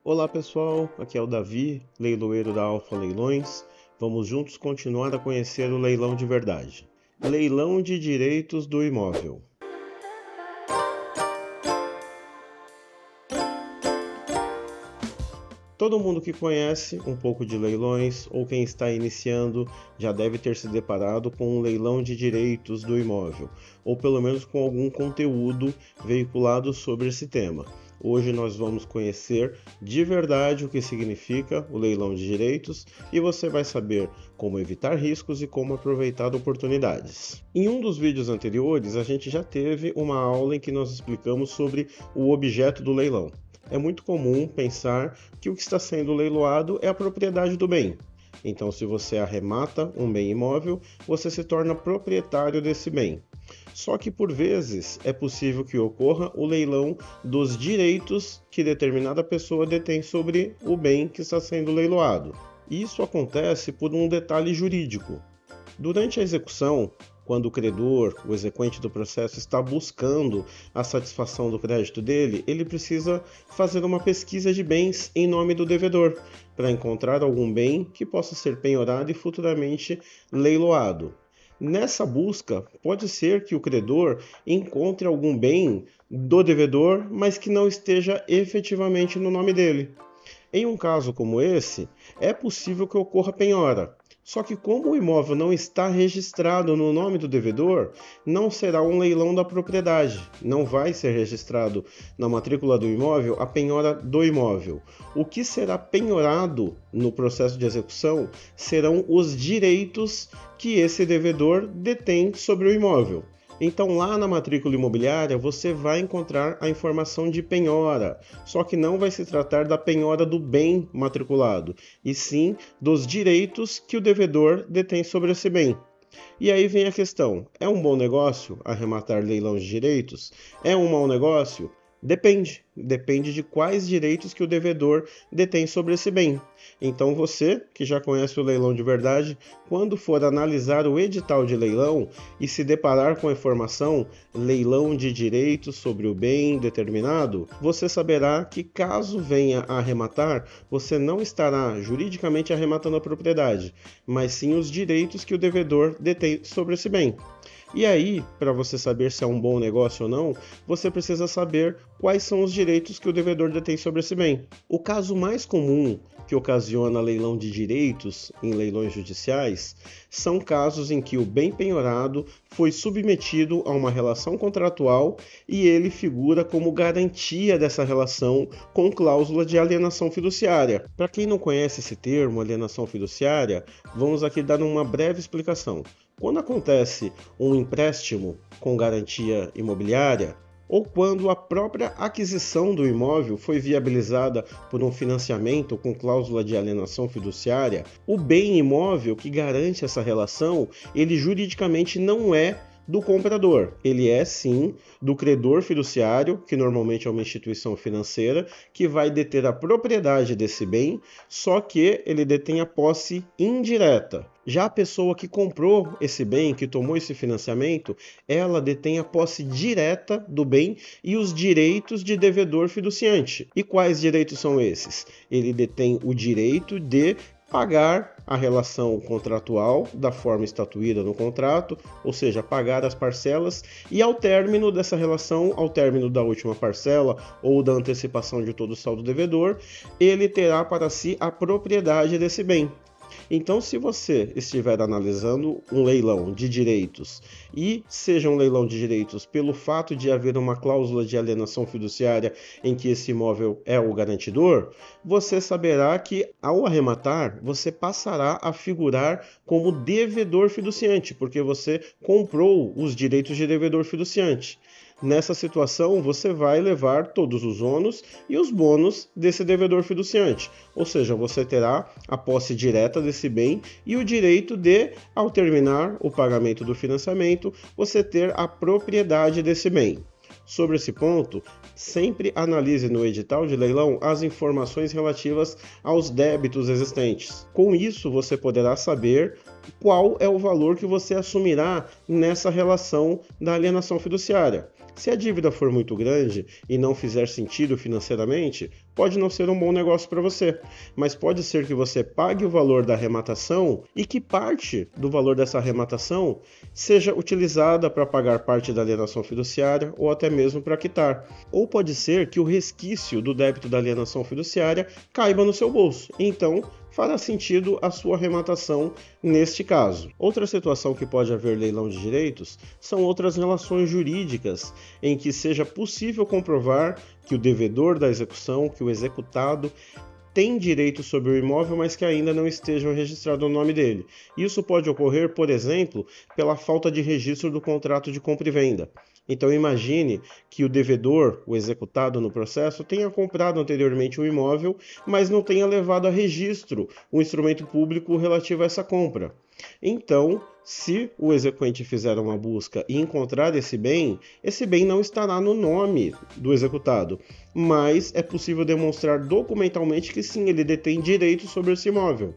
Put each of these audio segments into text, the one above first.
Olá pessoal, aqui é o Davi, leiloeiro da Alfa Leilões. Vamos juntos continuar a conhecer o leilão de verdade. Leilão de direitos do imóvel. Todo mundo que conhece um pouco de leilões ou quem está iniciando já deve ter se deparado com um leilão de direitos do imóvel, ou pelo menos com algum conteúdo veiculado sobre esse tema. Hoje nós vamos conhecer de verdade o que significa o leilão de direitos e você vai saber como evitar riscos e como aproveitar oportunidades. Em um dos vídeos anteriores, a gente já teve uma aula em que nós explicamos sobre o objeto do leilão. É muito comum pensar que o que está sendo leiloado é a propriedade do bem. Então, se você arremata um bem imóvel, você se torna proprietário desse bem. Só que, por vezes, é possível que ocorra o leilão dos direitos que determinada pessoa detém sobre o bem que está sendo leiloado. Isso acontece por um detalhe jurídico. Durante a execução, quando o credor, o exequente do processo, está buscando a satisfação do crédito dele, ele precisa fazer uma pesquisa de bens em nome do devedor, para encontrar algum bem que possa ser penhorado e futuramente leiloado. Nessa busca, pode ser que o credor encontre algum bem do devedor, mas que não esteja efetivamente no nome dele. Em um caso como esse, é possível que ocorra penhora. Só que como o imóvel não está registrado no nome do devedor, não será um leilão da propriedade. Não vai ser registrado na matrícula do imóvel a penhora do imóvel. O que será penhorado no processo de execução serão os direitos que esse devedor detém sobre o imóvel. Então, lá na matrícula imobiliária, você vai encontrar a informação de penhora, só que não vai se tratar da penhora do bem matriculado, e sim dos direitos que o devedor detém sobre esse bem. E aí vem a questão: é um bom negócio arrematar leilão de direitos? É um mau negócio? Depende de quais direitos que o devedor detém sobre esse bem. Então você, que já conhece o leilão de verdade, quando for analisar o edital de leilão e se deparar com a informação leilão de direitos sobre o bem determinado, você saberá que caso venha a arrematar, você não estará juridicamente arrematando a propriedade, mas sim os direitos que o devedor detém sobre esse bem. E aí, para você saber se é um bom negócio ou não, você precisa saber quais são os direitos que o devedor detém sobre esse bem. O caso mais comum que ocasiona leilão de direitos em leilões judiciais são casos em que o bem penhorado foi submetido a uma relação contratual e ele figura como garantia dessa relação com cláusula de alienação fiduciária. Para quem não conhece esse termo, alienação fiduciária, vamos aqui dar uma breve explicação. Quando acontece um empréstimo com garantia imobiliária, ou quando a própria aquisição do imóvel foi viabilizada por um financiamento com cláusula de alienação fiduciária, o bem imóvel que garante essa relação, ele juridicamente não é do comprador. Ele é sim do credor fiduciário, que normalmente é uma instituição financeira, que vai deter a propriedade desse bem, só que ele detém a posse indireta. Já a pessoa que comprou esse bem, que tomou esse financiamento, ela detém a posse direta do bem e os direitos de devedor fiduciante. E quais direitos são esses? Ele detém o direito de pagar a relação contratual da forma estatuída no contrato, ou seja, pagar as parcelas, e ao término dessa relação, ao término da última parcela ou da antecipação de todo o saldo devedor, ele terá para si a propriedade desse bem. Então, se você estiver analisando um leilão de direitos e seja um leilão de direitos pelo fato de haver uma cláusula de alienação fiduciária em que esse imóvel é o garantidor, você saberá que ao arrematar, você passará a figurar como devedor fiduciante, porque você comprou os direitos de devedor fiduciante. Nessa situação, você vai levar todos os ônus e os bônus desse devedor fiduciante, ou seja, você terá a posse direta desse bem e o direito de, ao terminar o pagamento do financiamento, você ter a propriedade desse bem. Sobre esse ponto, sempre analise no edital de leilão as informações relativas aos débitos existentes. Com isso, você poderá saber qual é o valor que você assumirá nessa relação da alienação fiduciária. Se a dívida for muito grande e não fizer sentido financeiramente, pode não ser um bom negócio para você, mas pode ser que você pague o valor da arrematação e que parte do valor dessa arrematação seja utilizada para pagar parte da alienação fiduciária ou até mesmo para quitar. Ou pode ser que o resquício do débito da alienação fiduciária caiba no seu bolso. Então, fará sentido a sua arrematação neste caso. Outra situação que pode haver leilão de direitos são outras relações jurídicas em que seja possível comprovar que o devedor da execução, que o executado, tem direito sobre o imóvel, mas que ainda não estejam registrados no nome dele. Isso pode ocorrer, por exemplo, pela falta de registro do contrato de compra e venda. Então imagine que o devedor, o executado no processo, tenha comprado anteriormente um imóvel, mas não tenha levado a registro o instrumento público relativo a essa compra. Então, se o exequente fizer uma busca e encontrar esse bem não estará no nome do executado, mas é possível demonstrar documentalmente que sim, ele detém direito sobre esse imóvel.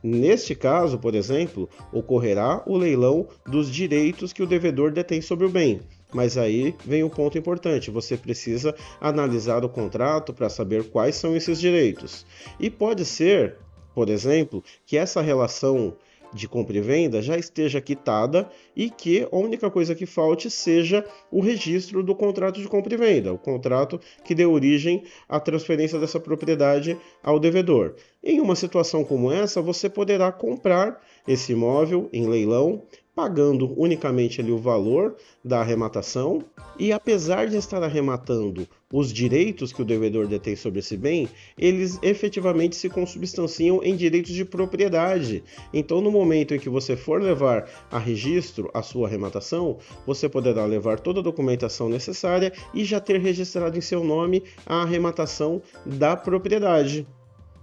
Neste caso, por exemplo, ocorrerá o leilão dos direitos que o devedor detém sobre o bem. Mas aí vem um ponto importante, você precisa analisar o contrato para saber quais são esses direitos. E pode ser, por exemplo, que essa relação de compra e venda já esteja quitada e que a única coisa que falte seja o registro do contrato de compra e venda, o contrato que dê origem à transferência dessa propriedade ao devedor. Em uma situação como essa, você poderá comprar esse imóvel em leilão, pagando unicamente ali o valor da arrematação, e apesar de estar arrematando os direitos que o devedor detém sobre esse bem, eles efetivamente se consubstanciam em direitos de propriedade. Então, no momento em que você for levar a registro a sua arrematação, você poderá levar toda a documentação necessária e já ter registrado em seu nome a arrematação da propriedade.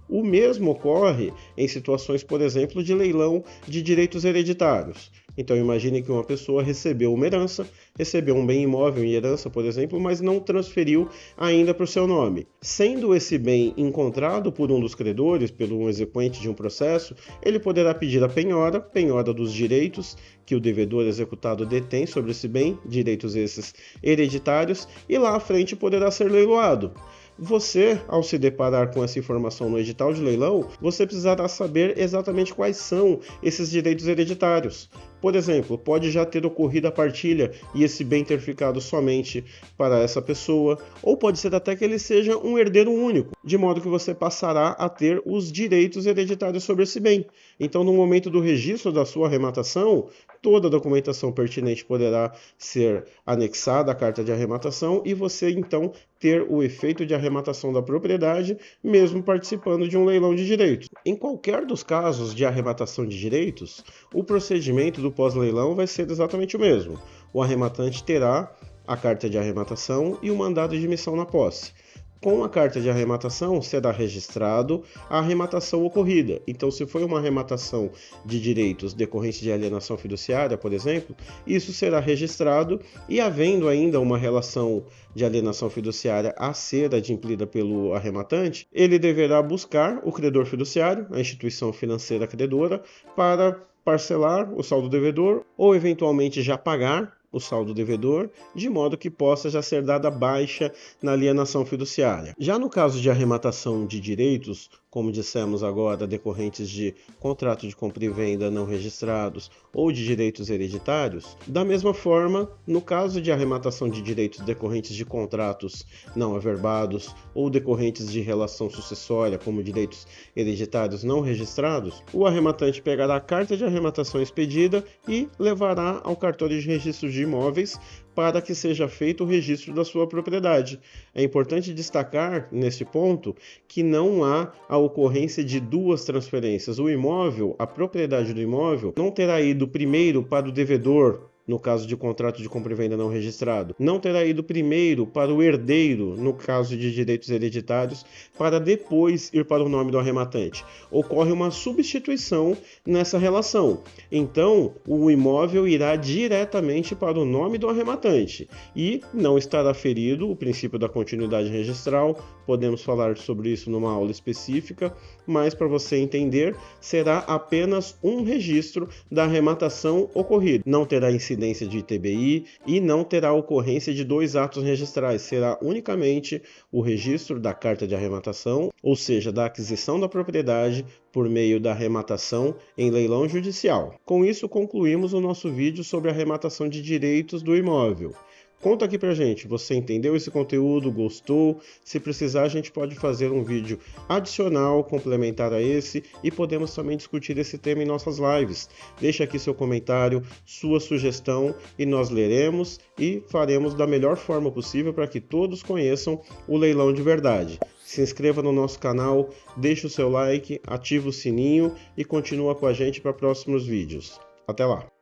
O mesmo ocorre em situações, por exemplo, de leilão de direitos hereditários. Então imagine que uma pessoa recebeu uma herança, recebeu um bem imóvel em herança, por exemplo, mas não transferiu ainda para o seu nome. Sendo esse bem encontrado por um dos credores, pelo um exequente de um processo, ele poderá pedir a penhora dos direitos que o devedor executado detém sobre esse bem, direitos esses hereditários, e lá à frente poderá ser leiloado. Você, ao se deparar com essa informação no edital de leilão, você precisará saber exatamente quais são esses direitos hereditários. Por exemplo, pode já ter ocorrido a partilha e esse bem ter ficado somente para essa pessoa, ou pode ser até que ele seja um herdeiro único, de modo que você passará a ter os direitos hereditários sobre esse bem. Então, no momento do registro da sua arrematação, toda a documentação pertinente poderá ser anexada à carta de arrematação e você, então, ter o efeito de arrematação da propriedade, mesmo participando de um leilão de direitos. Em qualquer dos casos de arrematação de direitos, o procedimento do pós-leilão vai ser exatamente o mesmo. O arrematante terá a carta de arrematação e o mandado de emissão na posse. Com a carta de arrematação será registrado a arrematação ocorrida. Então, se foi uma arrematação de direitos decorrentes de alienação fiduciária, por exemplo, isso será registrado e, havendo ainda uma relação de alienação fiduciária a ser adimplida pelo arrematante, ele deverá buscar o credor fiduciário, a instituição financeira credora, para parcelar o saldo devedor ou eventualmente já pagar o saldo devedor, de modo que possa já ser dada baixa na alienação fiduciária. Já no caso de arrematação de direitos, como dissemos agora, decorrentes de contrato de compra e venda não registrados ou de direitos hereditários, da mesma forma, no caso de arrematação de direitos decorrentes de contratos não averbados ou decorrentes de relação sucessória, como direitos hereditários não registrados, o arrematante pegará a carta de arrematação expedida e levará ao cartório de registro de imóveis para que seja feito o registro da sua propriedade. É importante destacar, nesse ponto, que não há a ocorrência de duas transferências. O imóvel, a propriedade do imóvel, não terá ido primeiro para o devedor, no caso de contrato de compra e venda não registrado, não terá ido primeiro para o herdeiro, no caso de direitos hereditários, para depois ir para o nome do arrematante. Ocorre uma substituição nessa relação. Então, o imóvel irá diretamente para o nome do arrematante e não estará ferido o princípio da continuidade registral. Podemos falar sobre isso numa aula específica, mas para você entender, será apenas um registro da arrematação ocorrida. Não terá incidência incidência de ITBI e não terá ocorrência de 2 atos registrais, será unicamente o registro da carta de arrematação, ou seja, da aquisição da propriedade por meio da arrematação em leilão judicial. Com isso, concluímos o nosso vídeo sobre a arrematação de direitos do imóvel. Conta aqui pra gente, você entendeu esse conteúdo, gostou? Se precisar, a gente pode fazer um vídeo adicional, complementar a esse, e podemos também discutir esse tema em nossas lives. Deixa aqui seu comentário, sua sugestão, e nós leremos e faremos da melhor forma possível para que todos conheçam o leilão de verdade. Se inscreva no nosso canal, deixe o seu like, ative o sininho e continua com a gente para próximos vídeos. Até lá!